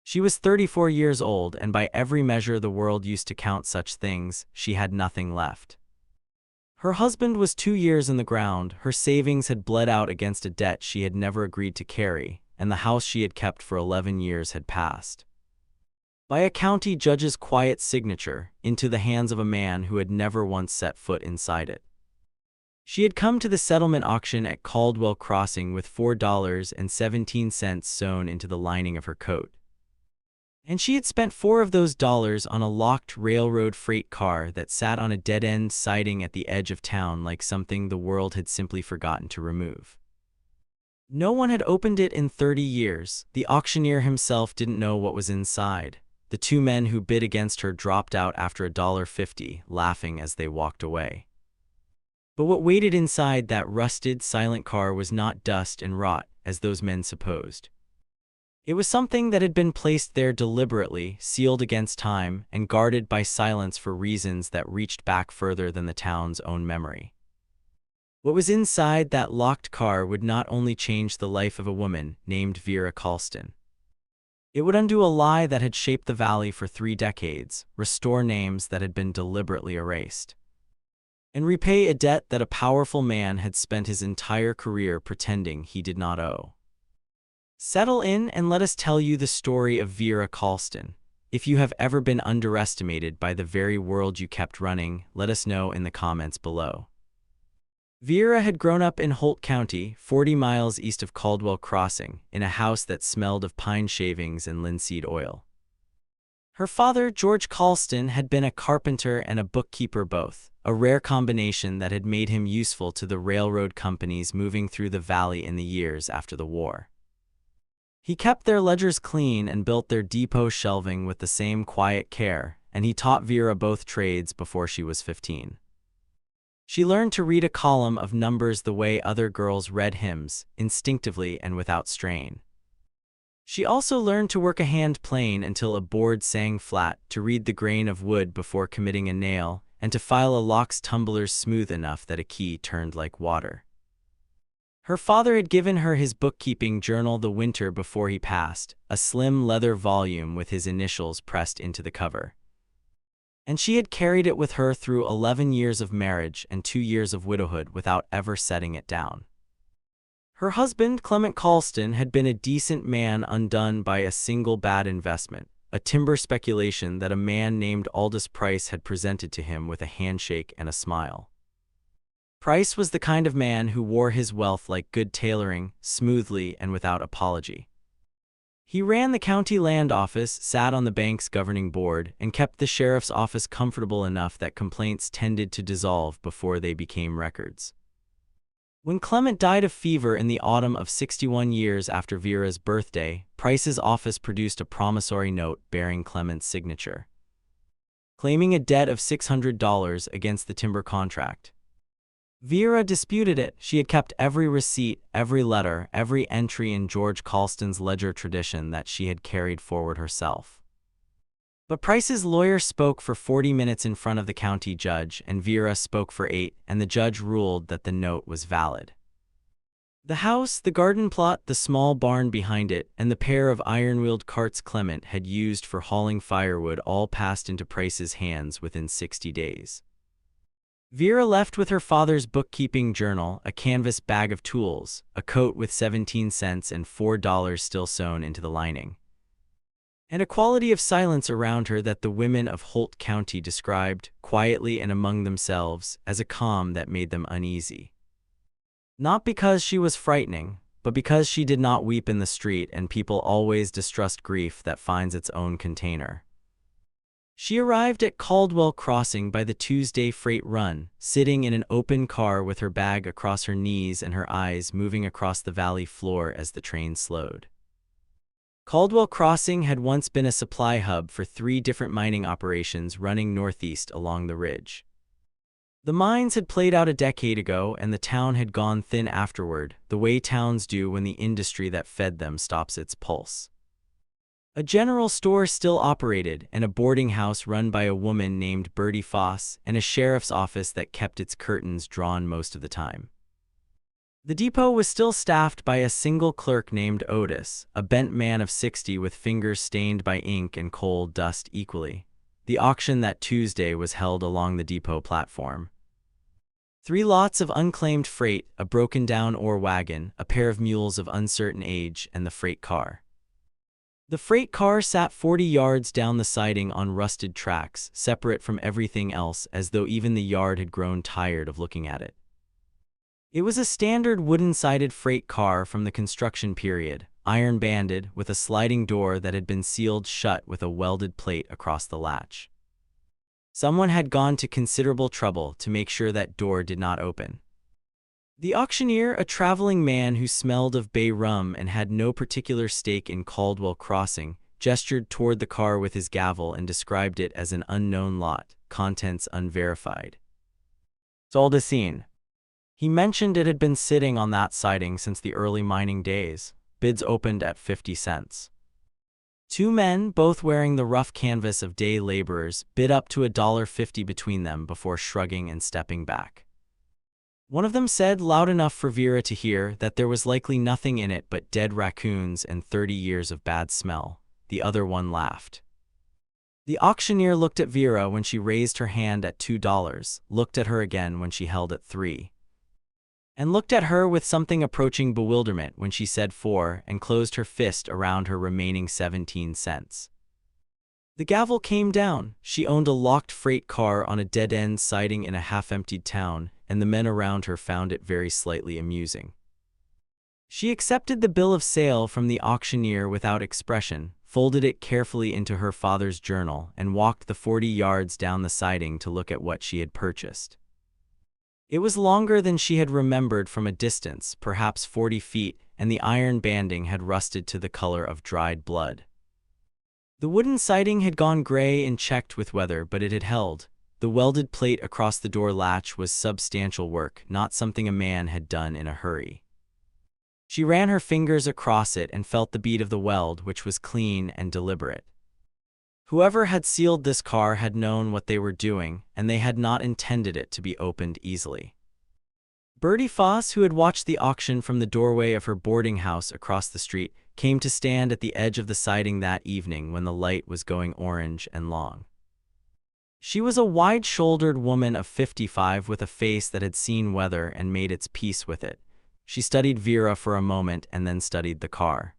She was 34 years old, and by every measure the world used to count such things, she had nothing left. Her husband was 2 years in the ground, her savings had bled out against a debt she had never agreed to carry, and the house she had kept for 11 years had passed, by a county judge's quiet signature, into the hands of a man who had never once set foot inside it. She had come to the settlement auction at Caldwell Crossing with $4.17 sewn into the lining of her coat. And she had spent 4 of those dollars on a locked railroad freight car that sat on a dead-end siding at the edge of town like something the world had simply forgotten to remove. No one had opened it in 30 years. The auctioneer himself didn't know what was inside. The 2 men who bid against her dropped out after $1.50, laughing as they walked away. But what waited inside that rusted, silent car was not dust and rot, as those men supposed. It was something that had been placed there deliberately, sealed against time, and guarded by silence for reasons that reached back further than the town's own memory. What was inside that locked car would not only change the life of a woman named Vera Colston. It would undo a lie that had shaped the valley for 3 decades, restore names that had been deliberately erased, and repay a debt that a powerful man had spent his entire career pretending he did not owe. Settle in and let us tell you the story of Vera Colston. If you have ever been underestimated by the very world you kept running, let us know in the comments below. Vera had grown up in Holt County, 40 miles east of Caldwell Crossing, in a house that smelled of pine shavings and linseed oil. Her father, George Colston, had been a carpenter and a bookkeeper both, a rare combination that had made him useful to the railroad companies moving through the valley in the years after the war. He kept their ledgers clean and built their depot shelving with the same quiet care, and he taught Vera both trades before she was 15. She learned to read a column of numbers the way other girls read hymns, instinctively and without strain. She also learned to work a hand plane until a board sang flat, to read the grain of wood before committing a nail, and to file a lock's tumblers smooth enough that a key turned like water. Her father had given her his bookkeeping journal the winter before he passed, a slim leather volume with his initials pressed into the cover. And she had carried it with her through 11 years of marriage and 2 years of widowhood without ever setting it down. Her husband, Clement Colston, had been a decent man undone by a single bad investment, a timber speculation that a man named Aldous Price had presented to him with a handshake and a smile. Price was the kind of man who wore his wealth like good tailoring, smoothly and without apology. He ran the county land office, sat on the bank's governing board, and kept the sheriff's office comfortable enough that complaints tended to dissolve before they became records. When Clement died of fever in the autumn of 61 years after Vera's birthday, Price's office produced a promissory note bearing Clement's signature, claiming a debt of $600 against the timber contract. Vera disputed it. She had kept every receipt, every letter, every entry in George Colston's ledger tradition that she had carried forward herself. But Price's lawyer spoke for 40 minutes in front of the county judge, and Vera spoke for 8, and the judge ruled that the note was valid. The house, the garden plot, the small barn behind it, and the pair of iron-wheeled carts Clement had used for hauling firewood all passed into Price's hands within 60 days. Vera left with her father's bookkeeping journal, a canvas bag of tools, a coat with 17 cents and $4 still sewn into the lining, and a quality of silence around her that the women of Holt County described, quietly and among themselves, as a calm that made them uneasy. Not because she was frightening, but because she did not weep in the street, and people always distrust grief that finds its own container. She arrived at Caldwell Crossing by the Tuesday freight run, sitting in an open car with her bag across her knees and her eyes moving across the valley floor as the train slowed. Caldwell Crossing had once been a supply hub for 3 different mining operations running northeast along the ridge. The mines had played out a decade ago, and the town had gone thin afterward, the way towns do when the industry that fed them stops its pulse. A general store still operated, and a boarding house run by a woman named Bertie Foss, and a sheriff's office that kept its curtains drawn most of the time. The depot was still staffed by a single clerk named Otis, a bent man of 60 with fingers stained by ink and coal dust equally. The auction that Tuesday was held along the depot platform. 3 lots of unclaimed freight, a broken-down ore wagon, a pair of mules of uncertain age, and the freight car. The freight car sat 40 yards down the siding on rusted tracks, separate from everything else, as though even the yard had grown tired of looking at it. It was a standard wooden-sided freight car from the construction period, iron-banded, with a sliding door that had been sealed shut with a welded plate across the latch. Someone had gone to considerable trouble to make sure that door did not open. The auctioneer, a traveling man who smelled of bay rum and had no particular stake in Caldwell Crossing, gestured toward the car with his gavel and described it as an unknown lot, contents unverified. Sold as seen. He mentioned it had been sitting on that siding since the early mining days. Bids opened at 50 cents. 2 men, both wearing the rough canvas of day laborers, bid up to $1.50 between them before shrugging and stepping back. One of them said, loud enough for Vera to hear, that there was likely nothing in it but dead raccoons and 30 years of bad smell. The other one laughed. The auctioneer looked at Vera when she raised her hand at $2, looked at her again when she held at 3, and looked at her with something approaching bewilderment when she said 4 and closed her fist around her remaining 17 cents. The gavel came down. She owned a locked freight car on a dead-end siding in a half-emptied town, and the men around her found it very slightly amusing. She accepted the bill of sale from the auctioneer without expression, folded it carefully into her father's journal, and walked the 40 yards down the siding to look at what she had purchased. It was longer than she had remembered from a distance, perhaps 40 feet, and the iron banding had rusted to the color of dried blood. The wooden siding had gone gray and checked with weather, but it had held. The welded plate across the door latch was substantial work, not something a man had done in a hurry. She ran her fingers across it and felt the beat of the weld, which was clean and deliberate. Whoever had sealed this car had known what they were doing, and they had not intended it to be opened easily. Bertie Foss, who had watched the auction from the doorway of her boarding house across the street, came to stand at the edge of the siding that evening when the light was going orange and long. She was a wide-shouldered woman of 55 with a face that had seen weather and made its peace with it. She studied Vera for a moment and then studied the car.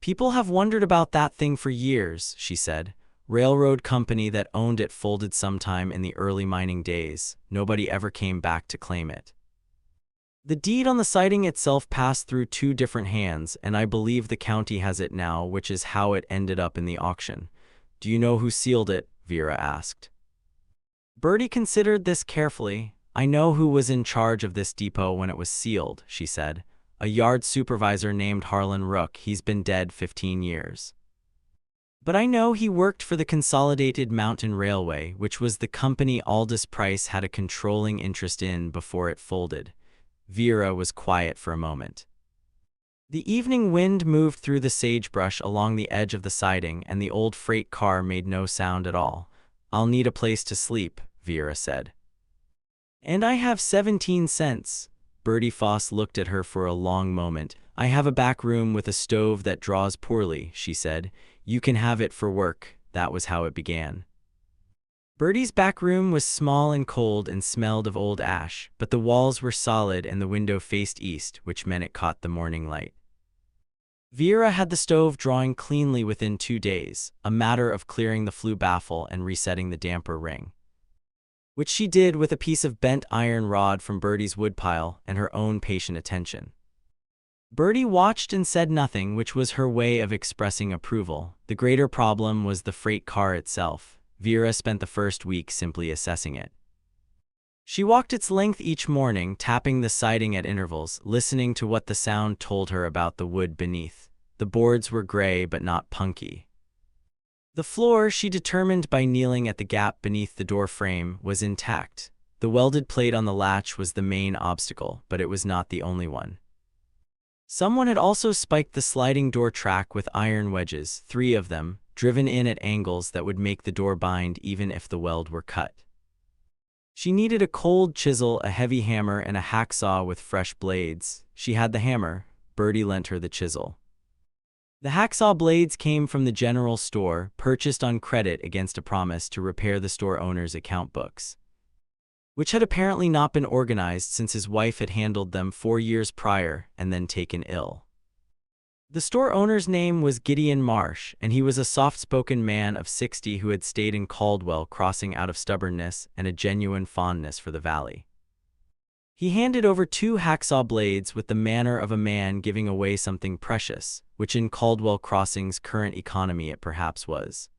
"People have wondered about that thing for years," she said. "Railroad company that owned it folded sometime in the early mining days. Nobody ever came back to claim it. The deed on the siding itself passed through 2 different hands, and I believe the county has it now, which is how it ended up in the auction." "Do you know who sealed it?" Vera asked. Bertie considered this carefully. "I know who was in charge of this depot when it was sealed," she said. "A yard supervisor named Harlan Rook. He's been dead 15 years. But I know he worked for the Consolidated Mountain Railway, which was the company Aldous Price had a controlling interest in before it folded." Vera was quiet for a moment. The evening wind moved through the sagebrush along the edge of the siding, and the old freight car made no sound at all. "I'll need a place to sleep," Vera said. "And I have 17 cents. Bertie Foss looked at her for a long moment. "I have a back room with a stove that draws poorly," she said. "You can have it for work." That was how it began. Bertie's back room was small and cold and smelled of old ash, but the walls were solid and the window faced east, which meant it caught the morning light. Vera had the stove drawing cleanly within 2 days, a matter of clearing the flue baffle and resetting the damper ring, which she did with a piece of bent iron rod from Bertie's woodpile and her own patient attention. Bertie watched and said nothing, which was her way of expressing approval. The greater problem was the freight car itself. Vera spent the first week simply assessing it. She walked its length each morning, tapping the siding at intervals, listening to what the sound told her about the wood beneath. The boards were gray but not punky. The floor, she determined by kneeling at the gap beneath the door frame, was intact. The welded plate on the latch was the main obstacle, but it was not the only one. Someone had also spiked the sliding door track with iron wedges, 3 of them, driven in at angles that would make the door bind even if the weld were cut. She needed a cold chisel, a heavy hammer, and a hacksaw with fresh blades. She had the hammer. Bertie lent her the chisel. The hacksaw blades came from the general store, purchased on credit against a promise to repair the store owner's account books, which had apparently not been organized since his wife had handled them 4 years prior and then taken ill. The store owner's name was Gideon Marsh, and he was a soft-spoken man of 60 who had stayed in Caldwell Crossing out of stubbornness and a genuine fondness for the valley. He handed over 2 hacksaw blades with the manner of a man giving away something precious, which in Caldwell Crossing's current economy it perhaps was.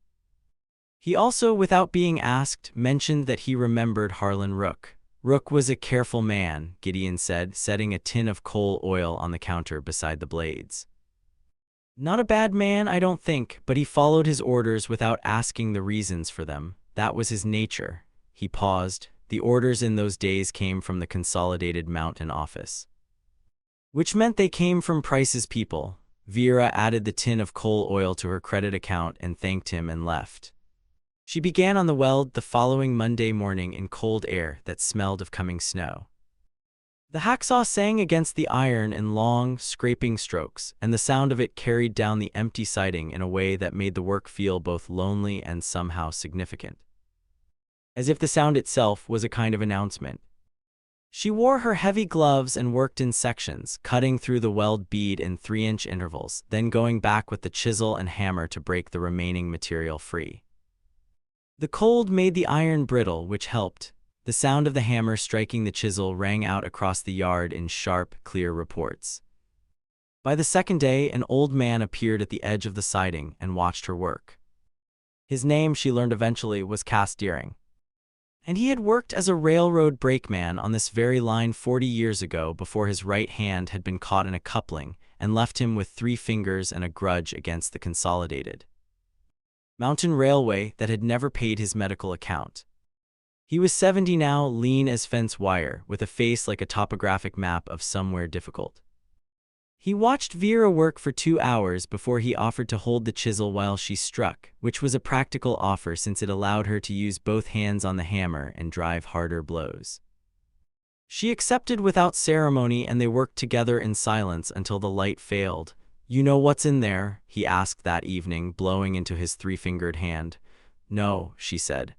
He also, without being asked, mentioned that he remembered Harlan Rook. Rook was a careful man, Gideon said, setting a tin of coal oil on the counter beside the blades. Not a bad man, I don't think, but he followed his orders without asking the reasons for them. That was his nature. He paused. The orders in those days came from the Consolidated Mountain office, which meant they came from Price's people. Vera added the tin of coal oil to her credit account and thanked him and left. She began on the weld the following Monday morning in cold air that smelled of coming snow. The hacksaw sang against the iron in long, scraping strokes, and the sound of it carried down the empty siding in a way that made the work feel both lonely and somehow significant, as if the sound itself was a kind of announcement. She wore her heavy gloves and worked in sections, cutting through the weld bead in 3-inch intervals, then going back with the chisel and hammer to break the remaining material free. The cold made the iron brittle, which helped. The sound of the hammer striking the chisel rang out across the yard in sharp, clear reports. By the second day, an old man appeared at the edge of the siding and watched her work. His name, she learned eventually, was Cass Deering, and he had worked as a railroad brakeman on this very line 40 years ago before his right hand had been caught in a coupling and left him with 3 fingers and a grudge against the Consolidated Mountain Railway that had never paid his medical account. He was 70 now, lean as fence wire, with a face like a topographic map of somewhere difficult. He watched Vera work for 2 hours before he offered to hold the chisel while she struck, which was a practical offer since it allowed her to use both hands on the hammer and drive harder blows. She accepted without ceremony, and they worked together in silence until the light failed. "You know what's in there?" he asked that evening, blowing into his 3-fingered hand. "No," she said.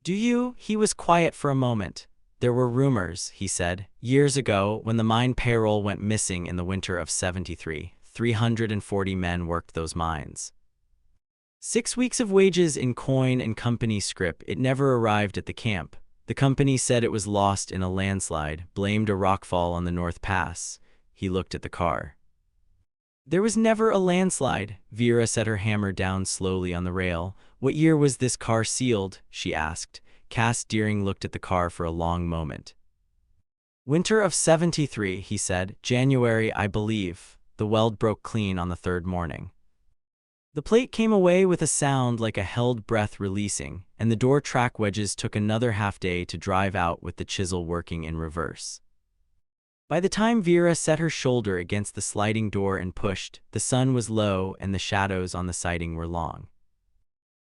"Do you?" He was quiet for a moment. "There were rumors," he said. "Years ago, when the mine payroll went missing in the winter of '73, 340 men worked those mines. 6 weeks of wages in coin and company scrip. It never arrived at the camp. The company said it was lost in a landslide, blamed a rockfall on the North Pass." He looked at the car. "There was never a landslide." Vera set her hammer down slowly on the rail. "What year was this car sealed?" she asked. Cass Deering looked at the car for a long moment. "Winter of '73, he said. "January, I believe." The weld broke clean on the 3rd morning. The plate came away with a sound like a held breath releasing, and the door track wedges took another half-day to drive out with the chisel working in reverse. By the time Vera set her shoulder against the sliding door and pushed, the sun was low and the shadows on the siding were long.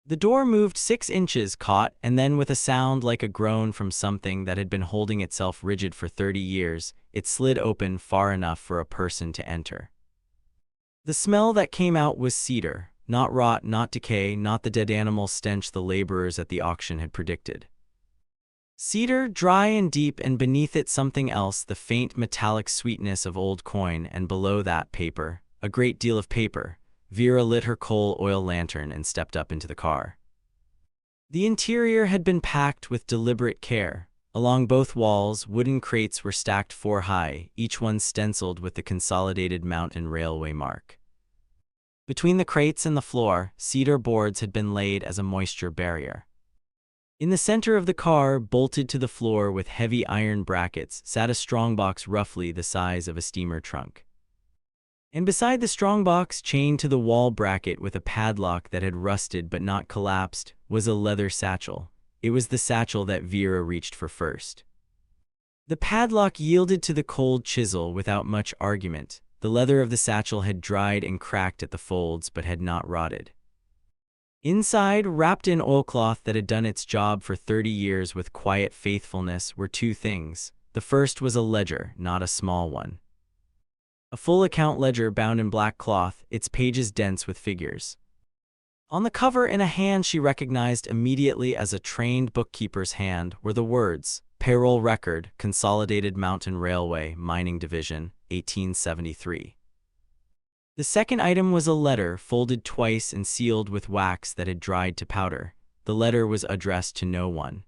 The door moved 6 inches, caught, and then with a sound like a groan from something that had been holding itself rigid for 30 years, it slid open far enough for a person to enter. The smell that came out was cedar, not rot, not decay, not the dead animal stench the laborers at the auction had predicted. Cedar, dry and deep, and beneath it something else, the faint metallic sweetness of old coin, and below that paper, a great deal of paper. Vera lit her coal oil lantern and stepped up into the car. The interior had been packed with deliberate care. Along both walls, wooden crates were stacked 4 high, each one stenciled with the Consolidated Mountain Railway mark. Between the crates and the floor, cedar boards had been laid as a moisture barrier. In the center of the car, bolted to the floor with heavy iron brackets, sat a strongbox roughly the size of a steamer trunk. And beside the strongbox, chained to the wall bracket with a padlock that had rusted but not collapsed, was a leather satchel. It was the satchel that Vera reached for first. The padlock yielded to the cold chisel without much argument. The leather of the satchel had dried and cracked at the folds but had not rotted. Inside, wrapped in oilcloth that had done its job for 30 years with quiet faithfulness, were two things. The first was a ledger, not a small one. A full account ledger bound in black cloth, its pages dense with figures. On the cover, in a hand she recognized immediately as a trained bookkeeper's hand, were the words, "Payroll Record, Consolidated Mountain Railway, Mining Division, 1873. The second item was a letter, folded twice and sealed with wax that had dried to powder. The letter was addressed to no one.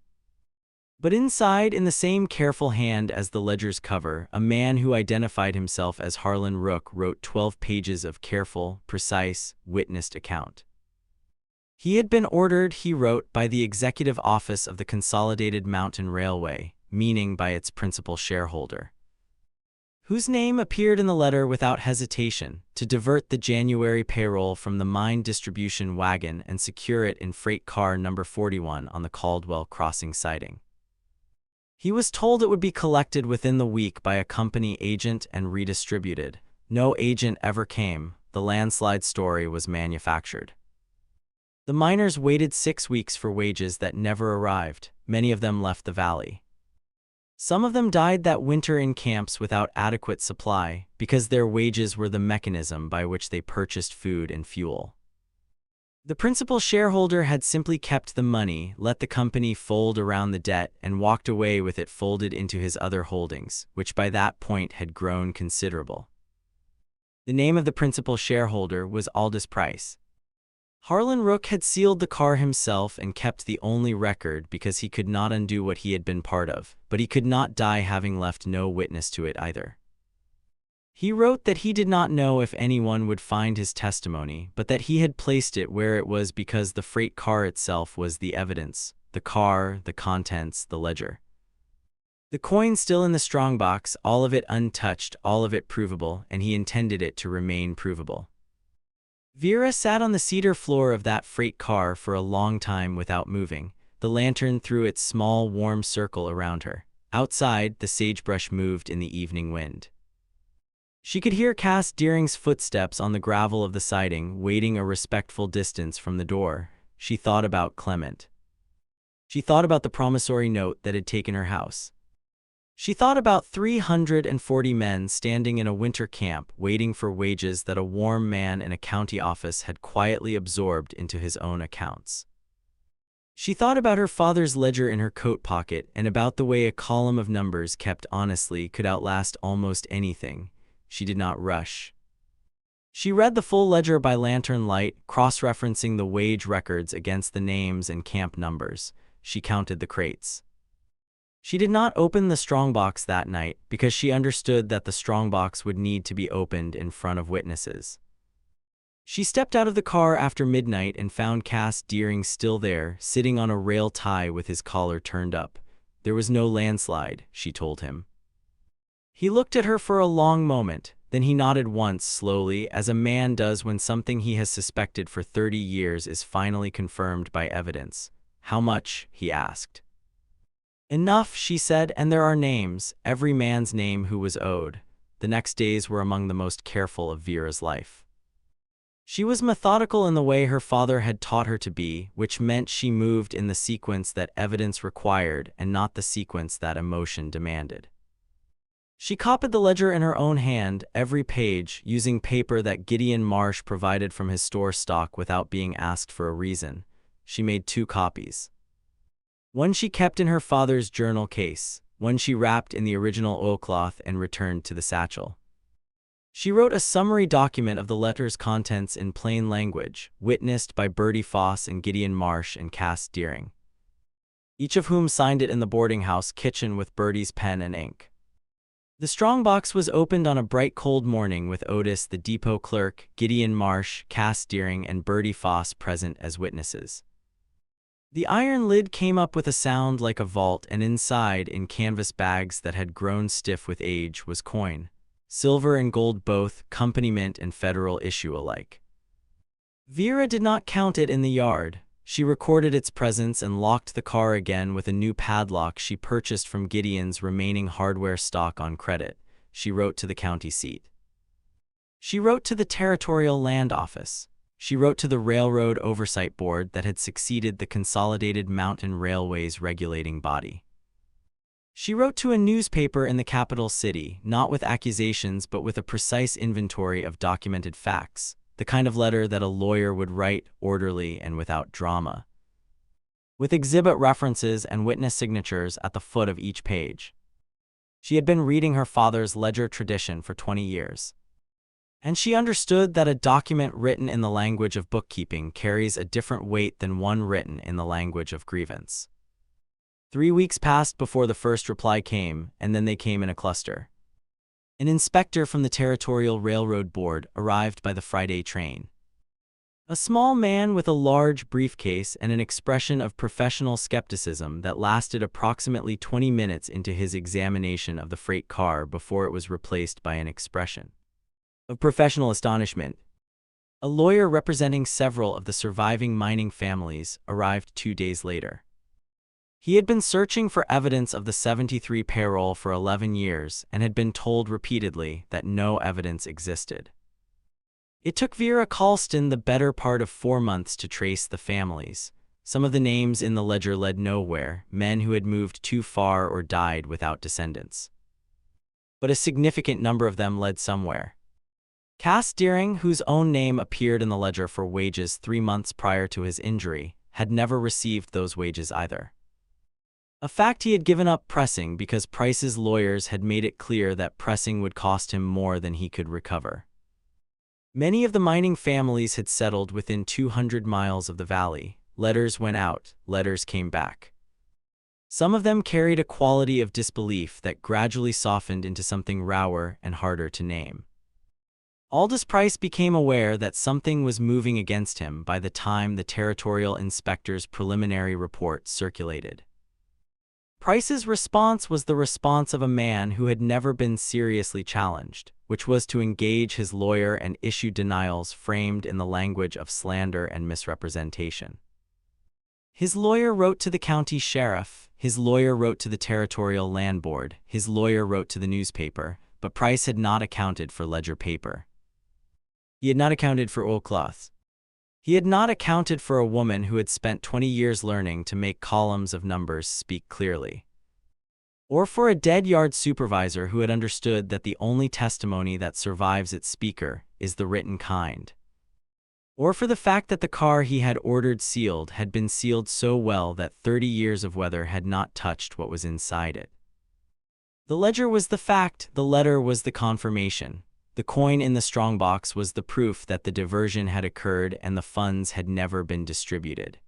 But inside, in the same careful hand as the ledger's cover, a man who identified himself as Harlan Rook wrote 12 pages of careful, precise, witnessed account. He had been ordered, he wrote, by the Executive Office of the Consolidated Mountain Railway, meaning by its principal shareholder, whose name appeared in the letter without hesitation, to divert the January payroll from the mine distribution wagon and secure it in freight car number 41 on the Caldwell Crossing siding. He was told it would be collected within the week by a company agent and redistributed. No agent ever came. The landslide story was manufactured. The miners waited 6 weeks for wages that never arrived. Many of them left the valley. Some of them died that winter in camps without adequate supply, because their wages were the mechanism by which they purchased food and fuel. The principal shareholder had simply kept the money, let the company fold around the debt, and walked away with it folded into his other holdings, which by that point had grown considerable. The name of the principal shareholder was Aldous Price. Harlan Rook had sealed the car himself and kept the only record because he could not undo what he had been part of, but he could not die having left no witness to it either. He wrote that he did not know if anyone would find his testimony, but that he had placed it where it was because the freight car itself was the evidence, the car, the contents, the ledger. The coin still in the strongbox, all of it untouched, all of it provable, and he intended it to remain provable. Vera sat on the cedar floor of that freight car for a long time without moving. The lantern threw its small, warm circle around her. Outside, the sagebrush moved in the evening wind. She could hear Cass Deering's footsteps on the gravel of the siding, waiting a respectful distance from the door. She thought about Clement. She thought about the promissory note that had taken her house. She thought about 340 men standing in a winter camp waiting for wages that a warm man in a county office had quietly absorbed into his own accounts. She thought about her father's ledger in her coat pocket and about the way a column of numbers kept honestly could outlast almost anything. She did not rush. She read the full ledger by lantern light, cross-referencing the wage records against the names and camp numbers. She counted the crates. She did not open the strongbox that night because she understood that the strongbox would need to be opened in front of witnesses. She stepped out of the car after midnight and found Cass Deering still there, sitting on a rail tie with his collar turned up. There was no landslide, she told him. He looked at her for a long moment, then he nodded once slowly, as a man does when something he has suspected for 30 years is finally confirmed by evidence. "How much?" he asked. "Enough," she said, "and there are names, every man's name who was owed." The next days were among the most careful of Vera's life. She was methodical in the way her father had taught her to be, which meant she moved in the sequence that evidence required and not the sequence that emotion demanded. She copied the ledger in her own hand, every page, using paper that Gideon Marsh provided from his store stock without being asked for a reason. She made 2 copies. One she kept in her father's journal case, one she wrapped in the original oilcloth and returned to the satchel. She wrote a summary document of the letter's contents in plain language, witnessed by Bertie Foss and Gideon Marsh and Cass Deering, each of whom signed it in the boarding house kitchen with Bertie's pen and ink. The strongbox was opened on a bright cold morning with Otis, the depot clerk, Gideon Marsh, Cass Deering, and Bertie Foss present as witnesses. The iron lid came up with a sound like a vault, and inside, in canvas bags that had grown stiff with age, was coin. Silver and gold both, company mint and federal issue alike. Vera did not count it in the yard. She recorded its presence and locked the car again with a new padlock she purchased from Gideon's remaining hardware stock on credit. She wrote to the county seat. She wrote to the Territorial Land Office. She wrote to the Railroad Oversight Board that had succeeded the Consolidated Mountain Railways regulating body. She wrote to a newspaper in the capital city, not with accusations but with a precise inventory of documented facts, the kind of letter that a lawyer would write, orderly and without drama, with exhibit references and witness signatures at the foot of each page. She had been reading her father's ledger tradition for 20 years. And she understood that a document written in the language of bookkeeping carries a different weight than one written in the language of grievance. 3 weeks passed before the first reply came, and then they came in a cluster. An inspector from the Territorial Railroad Board arrived by the Friday train. A small man with a large briefcase and an expression of professional skepticism that lasted approximately 20 minutes into his examination of the freight car before it was replaced by an expression of professional astonishment. A lawyer representing several of the surviving mining families arrived 2 days later. He had been searching for evidence of the 73 payroll for 11 years and had been told repeatedly that no evidence existed. It took Vera Colston the better part of 4 months to trace the families. Some of the names in the ledger led nowhere, men who had moved too far or died without descendants. But a significant number of them led somewhere. Cass Deering, whose own name appeared in the ledger for wages 3 months prior to his injury, had never received those wages either. A fact he had given up pressing because Price's lawyers had made it clear that pressing would cost him more than he could recover. Many of the mining families had settled within 200 miles of the valley. Letters went out, letters came back. Some of them carried a quality of disbelief that gradually softened into something rawer and harder to name. Aldous Price became aware that something was moving against him by the time the territorial inspector's preliminary report circulated. Price's response was the response of a man who had never been seriously challenged, which was to engage his lawyer and issue denials framed in the language of slander and misrepresentation. His lawyer wrote to the county sheriff, his lawyer wrote to the territorial land board, his lawyer wrote to the newspaper, but Price had not accounted for ledger paper. He had not accounted for oilcloths. He had not accounted for a woman who had spent 20 years learning to make columns of numbers speak clearly. Or for a dead yard supervisor who had understood that the only testimony that survives its speaker is the written kind. Or for the fact that the car he had ordered sealed had been sealed so well that 30 years of weather had not touched what was inside it. The ledger was the fact, the letter was the confirmation. The coin in the strongbox was the proof that the diversion had occurred and the funds had never been distributed.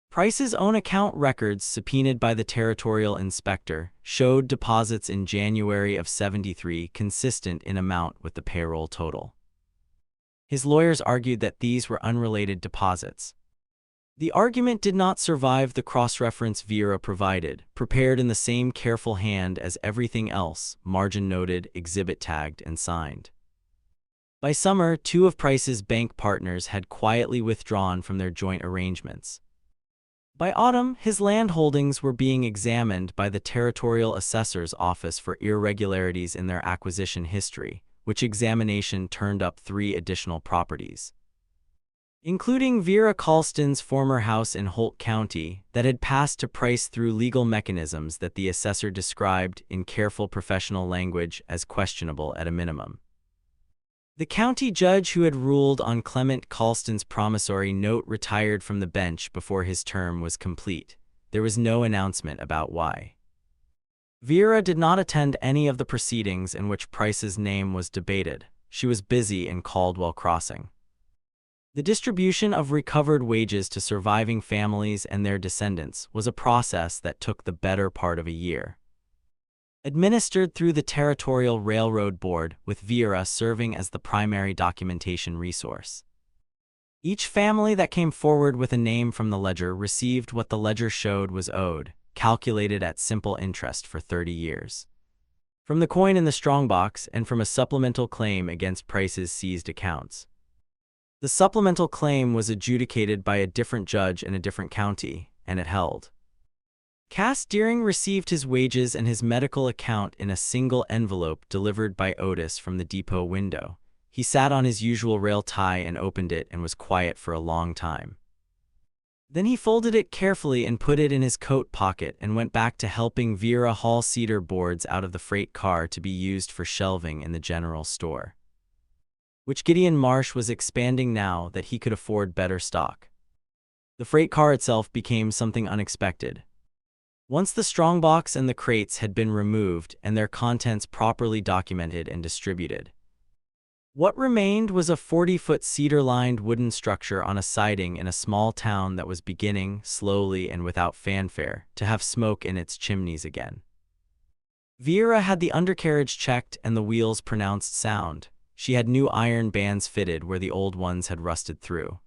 Price's own account records, subpoenaed by the territorial inspector, showed deposits in January of '73 consistent in amount with the payroll total. His lawyers argued that these were unrelated deposits. The argument did not survive the cross-reference Vera provided, prepared in the same careful hand as everything else, margin noted, exhibit tagged, and signed. By summer, 2 of Price's bank partners had quietly withdrawn from their joint arrangements. By autumn, his land holdings were being examined by the Territorial Assessor's Office for irregularities in their acquisition history, which examination turned up 3 additional properties, including Vera Colston's former house in Holt County, that had passed to Price through legal mechanisms that the assessor described in careful professional language as questionable at a minimum. The county judge who had ruled on Clement Colston's promissory note retired from the bench before his term was complete. There was no announcement about why. Vera did not attend any of the proceedings in which Price's name was debated. She was busy in Caldwell Crossing. The distribution of recovered wages to surviving families and their descendants was a process that took the better part of a year. Administered through the Territorial Railroad Board, with Vera serving as the primary documentation resource. Each family that came forward with a name from the ledger received what the ledger showed was owed, calculated at simple interest for 30 years. From the coin in the strongbox and from a supplemental claim against Price's seized accounts. The supplemental claim was adjudicated by a different judge in a different county, and it held. Cass Deering received his wages and his medical account in a single envelope delivered by Otis from the depot window. He sat on his usual rail tie and opened it and was quiet for a long time. Then he folded it carefully and put it in his coat pocket and went back to helping Vera haul cedar boards out of the freight car to be used for shelving in the general store, which Gideon Marsh was expanding now that he could afford better stock. The freight car itself became something unexpected. Once the strongbox and the crates had been removed and their contents properly documented and distributed, what remained was a 40-foot cedar-lined wooden structure on a siding in a small town that was beginning, slowly and without fanfare, to have smoke in its chimneys again. Vera had the undercarriage checked and the wheels pronounced sound. She had new iron bands fitted where the old ones had rusted through.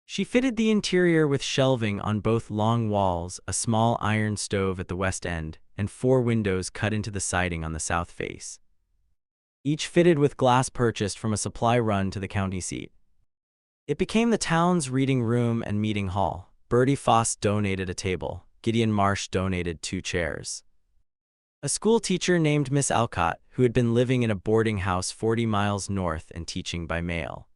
She fitted the interior with shelving on both long walls, a small iron stove at the west end, and 4 windows cut into the siding on the south face, each fitted with glass purchased from a supply run to the county seat. It became the town's reading room and meeting hall. Bertie Foss donated a table. Gideon Marsh donated 2 chairs. A school teacher named Miss Alcott, who had been living in a boarding house 40 miles north and teaching by mail,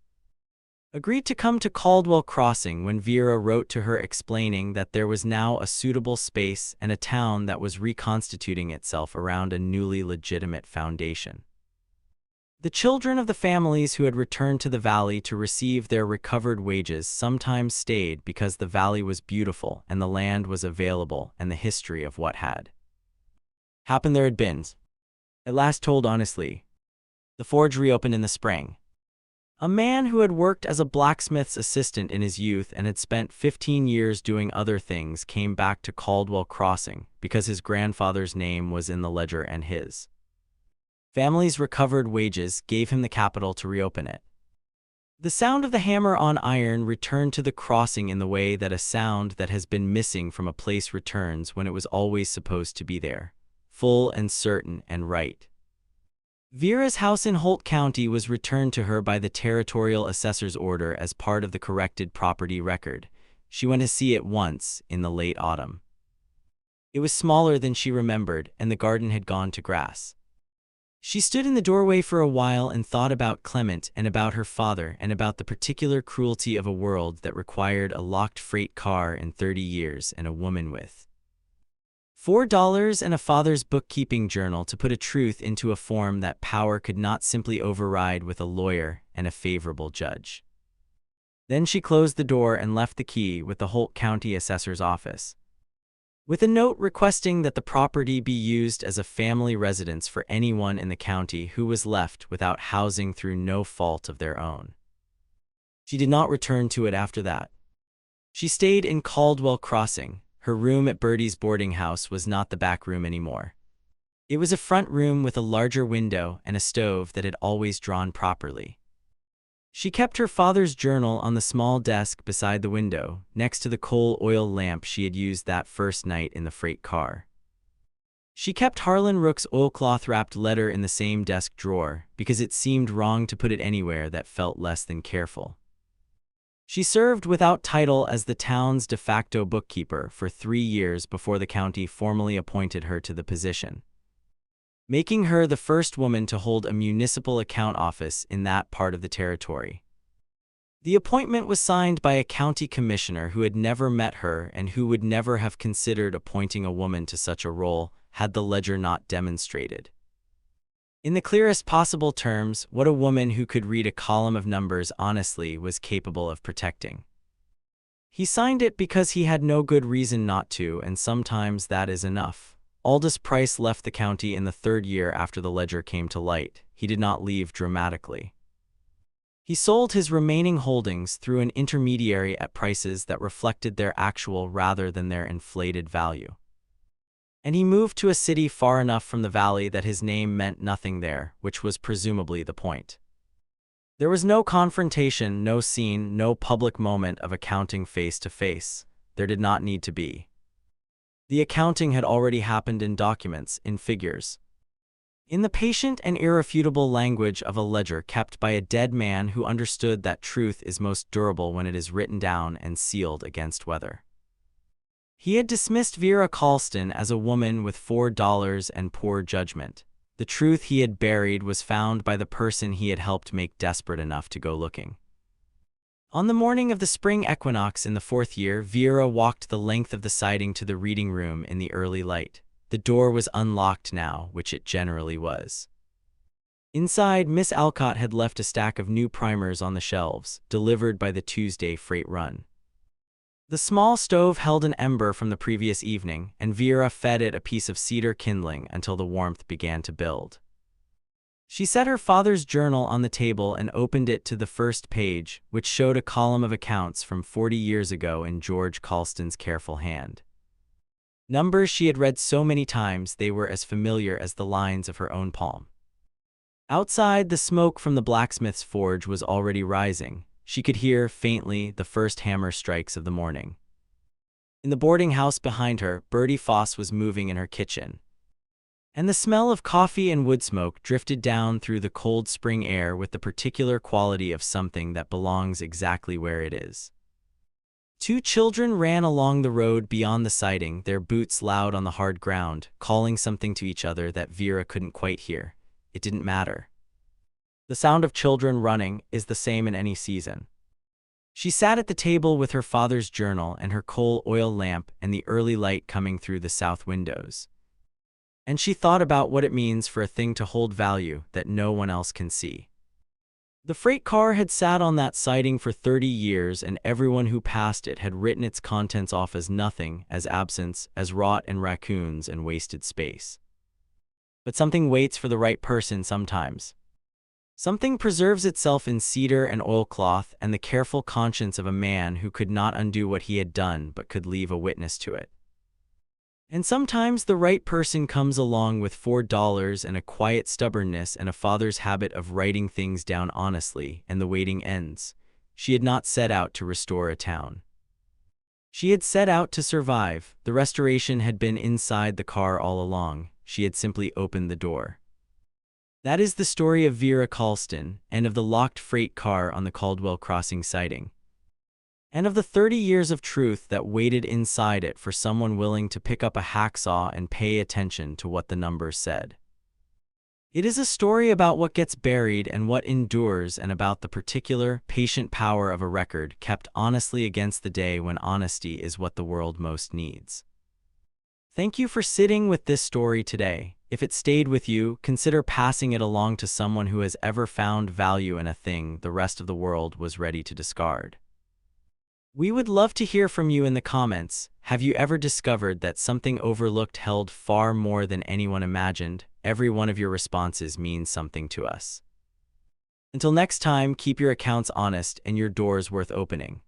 agreed to come to Caldwell Crossing when Vera wrote to her explaining that there was now a suitable space and a town that was reconstituting itself around a newly legitimate foundation. The children of the families who had returned to the valley to receive their recovered wages sometimes stayed because the valley was beautiful and the land was available and the history of what had happened there had been at last told honestly. The forge reopened in the spring. A man who had worked as a blacksmith's assistant in his youth and had spent 15 years doing other things came back to Caldwell Crossing because his grandfather's name was in the ledger and his family's recovered wages gave him the capital to reopen it. The sound of the hammer on iron returned to the crossing in the way that a sound that has been missing from a place returns when it was always supposed to be there, full and certain and right. Vera's house in Holt County was returned to her by the territorial assessor's order as part of the corrected property record. She went to see it once in the late autumn. It was smaller than she remembered, and the garden had gone to grass. She stood in the doorway for a while and thought about Clement and about her father and about the particular cruelty of a world that required a locked freight car in 30 years and a woman with $4 and a father's bookkeeping journal to put a truth into a form that power could not simply override with a lawyer and a favorable judge. Then she closed the door and left the key with the Holt County Assessor's office, with a note requesting that the property be used as a family residence for anyone in the county who was left without housing through no fault of their own. She did not return to it after that. She stayed in Caldwell Crossing. Her room at Bertie's boarding house was not the back room anymore. It was a front room with a larger window and a stove that had always drawn properly. She kept her father's journal on the small desk beside the window, next to the coal oil lamp she had used that first night in the freight car. She kept Harlan Rook's oilcloth-wrapped letter in the same desk drawer, because it seemed wrong to put it anywhere that felt less than careful. She served without title as the town's de facto bookkeeper for 3 years before the county formally appointed her to the position, making her the first woman to hold a municipal account office in that part of the territory. The appointment was signed by a county commissioner who had never met her and who would never have considered appointing a woman to such a role had the ledger not demonstrated, in the clearest possible terms, what a woman who could read a column of numbers honestly was capable of protecting. He signed it because he had no good reason not to, and sometimes that is enough. Aldous Price left the county in the 3rd year after the ledger came to light. He did not leave dramatically. He sold his remaining holdings through an intermediary at prices that reflected their actual rather than their inflated value. And he moved to a city far enough from the valley that his name meant nothing there, which was presumably the point. There was no confrontation, no scene, no public moment of accounting face to face. There did not need to be. The accounting had already happened in documents, in figures, in the patient and irrefutable language of a ledger kept by a dead man who understood that truth is most durable when it is written down and sealed against weather. He had dismissed Vera Colston as a woman with $4 and poor judgment. The truth he had buried was found by the person he had helped make desperate enough to go looking. On the morning of the spring equinox in the 4th year, Vera walked the length of the siding to the reading room in the early light. The door was unlocked now, which it generally was. Inside, Miss Alcott had left a stack of new primers on the shelves, delivered by the Tuesday freight run. The small stove held an ember from the previous evening, and Vera fed it a piece of cedar kindling until the warmth began to build. She set her father's journal on the table and opened it to the first page, which showed a column of accounts from 40 years ago in George Colston's careful hand. Numbers she had read so many times they were as familiar as the lines of her own palm. Outside, the smoke from the blacksmith's forge was already rising. She could hear, faintly, the first hammer strikes of the morning. In the boarding house behind her, Bertie Foss was moving in her kitchen, and the smell of coffee and wood smoke drifted down through the cold spring air with the particular quality of something that belongs exactly where it is. 2 children ran along the road beyond the siding, their boots loud on the hard ground, calling something to each other that Vera couldn't quite hear. It didn't matter. The sound of children running is the same in any season. She sat at the table with her father's journal and her coal oil lamp and the early light coming through the south windows. And she thought about what it means for a thing to hold value that no one else can see. The freight car had sat on that siding for 30 years, and everyone who passed it had written its contents off as nothing, as absence, as rot and raccoons and wasted space. But something waits for the right person sometimes. Something preserves itself in cedar and oilcloth and the careful conscience of a man who could not undo what he had done but could leave a witness to it. And sometimes the right person comes along with $4 and a quiet stubbornness and a father's habit of writing things down honestly, and the waiting ends. She had not set out to restore a town. She had set out to survive. The restoration had been inside the car all along. She had simply opened the door. That is the story of Vera Colston, and of the locked freight car on the Caldwell Crossing siding, and of the 30 years of truth that waited inside it for someone willing to pick up a hacksaw and pay attention to what the numbers said. It is a story about what gets buried and what endures, and about the particular, patient power of a record kept honestly against the day when honesty is what the world most needs. Thank you for sitting with this story today. If it stayed with you, consider passing it along to someone who has ever found value in a thing the rest of the world was ready to discard. We would love to hear from you in the comments. Have you ever discovered that something overlooked held far more than anyone imagined? Every one of your responses means something to us. Until next time, keep your accounts honest and your doors worth opening.